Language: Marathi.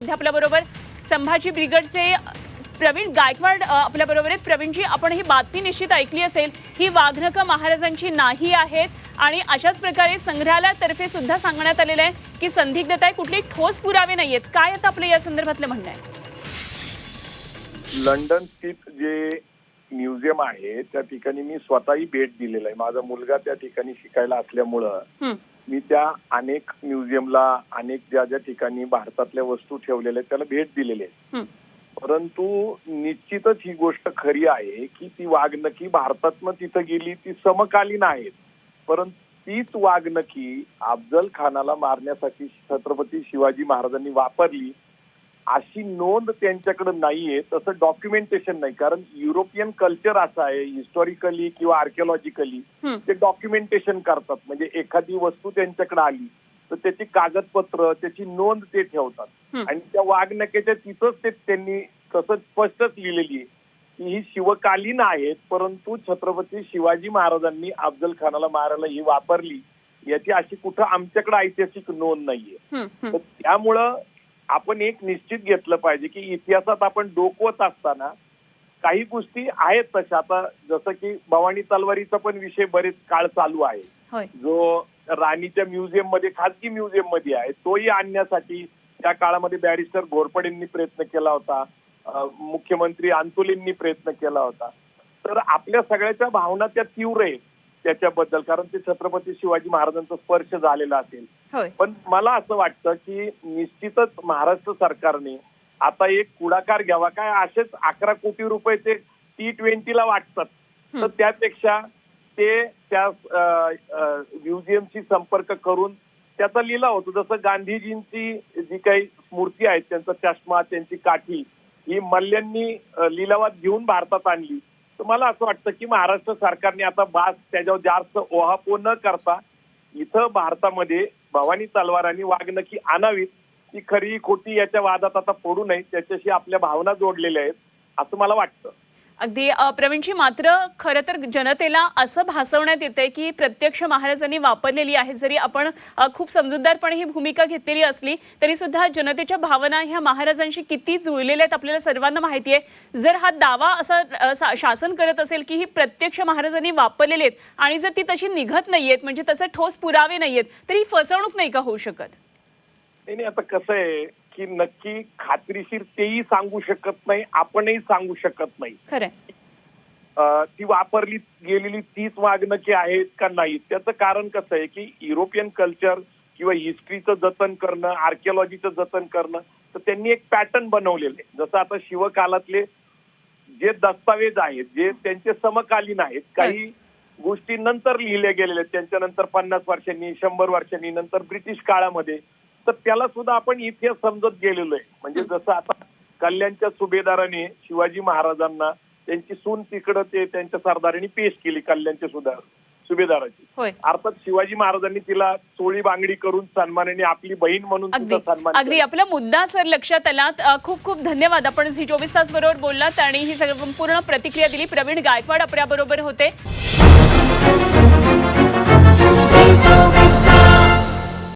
सध्या आपल्या बरोबर संभाजी ब्रिगेडचे प्रवीण गायकवाड आपल्या बरोबर आहेत। प्रवीणजी, आपण ही बातमी निश्चित ऐकली असेल, ही वाघनखं महाराजांची नाही आहेत आणि अशाच प्रकारे संग्रहालयातर्फे सुद्धा सांगण्यात आलेलं आहे की संदिग्धता आहे, कुठले ठोस पुरावे नाहीयेत। काय आता आपलं या संदर्भातलं म्हणणं आहे? लंडन स्थित जे म्युझियम आहे त्या ठिकाणी मी स्वतःही भेट दिलेला आहे। माझा मुलगा त्या ठिकाणी शिकायला असल्यामुळं मी त्या अनेक म्युझियमला, अनेक ज्या ज्या ठिकाणी भारतातल्या वस्तू ठेवलेल्या आहेत त्याला भेट दिलेली आहे। परंतु निश्चितच ही गोष्ट खरी आहे की ती वाघनखी भारतातनं तिथं गेली, ती समकालीन आहेत। परंतु तीच वाघनखी अफजल खानाला मारण्यासाठी छत्रपती शिवाजी महाराजांनी वापरली अशी नोंद त्यांच्याकडे नाहीये, तसं डॉक्युमेंटेशन नाही। कारण युरोपियन कल्चर असं आहे, हिस्टॉरिकली किंवा आर्किओलॉजिकली ते डॉक्युमेंटेशन करतात। म्हणजे एखादी वस्तू त्यांच्याकडे आली तर त्याची कागदपत्र, त्याची नोंद ते ठेवतात आणि त्या वाघनखेच्या तिथंच ते त्यांनी तसं स्पष्टच लिहिलेली आहे की ही शिवकालीन आहेत, परंतु छत्रपती शिवाजी महाराजांनी अफजल खानाला मारायला ही वापरली याची अशी कुठं आमच्याकडे ऐतिहासिक नोंद नाहीये। तर त्यामुळं आपण एक निश्चित घेतलं पाहिजे की इतिहासात आपण डोकवत असताना काही गोष्टी आहेत तशा, आता जसं की भवानी तलवारीचा पण विषय बरेच काळ चालू आहे, जो राणीच्या म्युझियम मध्ये, खाजगी म्युझियम मध्ये आहे, तोही आणण्यासाठी त्या काळामध्ये बॅरिस्टर घोरपडेंनी प्रयत्न केला होता, मुख्यमंत्री अंतुलेंनी प्रयत्न केला होता। तर आपल्या सगळ्याच्या भावना त्या तीव्र आहेत त्याच्याबद्दल, कारण ते छत्रपती शिवाजी महाराजांचा स्पर्श झालेला असेल। पण मला असं वाटतं की निश्चितच महाराष्ट्र सरकारने आता एक पुढाकार घ्यावा। काय असेच 11 कोटी रुपये ते T20ला वाटतात, तर त्यापेक्षा ते त्या म्युझियमशी संपर्क करून त्याचा लिलाव होतो। जसं गांधीजींची जी काही स्मृती आहेत, त्यांचा चष्मा, त्यांची काठी ही मल्ल्यांनी लिलावात घेऊन भारतात आणली। तर मला असं वाटतं की महाराष्ट्र सरकारने आता बास त्याच्यावर जास्त ओहापोह न करता इथं भारतामध्ये भवानी तलवार आणि वाघनखी आणावीत। ती खरी खोटी याच्या वादात आता पडू नये, त्याच्याशी आपल्या भावना जोडलेल्या आहेत असं मला वाटतं। अगदी प्रवीणजी, मात्र खरं तर जनतेला असं भासवण्यात येतंय की प्रत्यक्ष महाराजांनी वापरलेली आहे। जरी आपण खूप समजूतदारपणे ही भूमिका घेतलेली असली तरी सुद्धा जनतेच्या भावना ह्या महाराजांशी किती जुळलेल्या आहेत आपल्याला सर्वांना माहिती आहे। जर हा दावा असा शासन करत असेल की ही प्रत्यक्ष महाराजांनी वापरलेली आहेत आणि जर ती तशी निघत नाहीयेत, म्हणजे तसे ठोस पुरावे नाहीयेत, तर ही फसवणूक नाही का होऊ शकत? नाही, आता कसं आहे की नक्की खात्रीशीर तेही सांगू शकत नाही, आपणही सांगू शकत नाही खरं ती वापरली गेलेली तीच वाघनखी आहेत का नाही। त्याचं कारण कसं आहे की युरोपियन कल्चर किंवा हिस्ट्रीचं जतन करणं, आर्किओलॉजीचं जतन करणं, तर त्यांनी एक पॅटर्न बनवलेलं आहे। जसं आता शिवकालातले जे दस्तावेज आहेत, जे त्यांचे समकालीन आहेत, काही गोष्टी नंतर लिहिल्या गेलेल्या आहेत, त्यांच्यानंतर 50 वर्षांनी, 100 वर्षांनी, नंतर ब्रिटिश काळामध्ये, तर त्याला सुद्धा आपण इतिहास समजत गेलेलो आहे। म्हणजे जसं आता कल्याणच्या सुभेदाराने शिवाजी महाराजांना त्यांची सून तिकडं ते त्यांच्या सरदारांनी पेश केली, कल्याणच्या सुभेदाराची। अर्थात शिवाजी महाराजांनी तिला चोळी बांगडी करून सन्मानाने आपली बहीण म्हणून तिचा सन्मान केला। अगदी आपला मुद्दा सर लक्षात आला। खूप खूप धन्यवाद, आपण झी 24 तास बरोबर बोललात आणि ही संपूर्ण प्रतिक्रिया दिली। प्रवीण गायकवाड आपल्या बरोबर होते।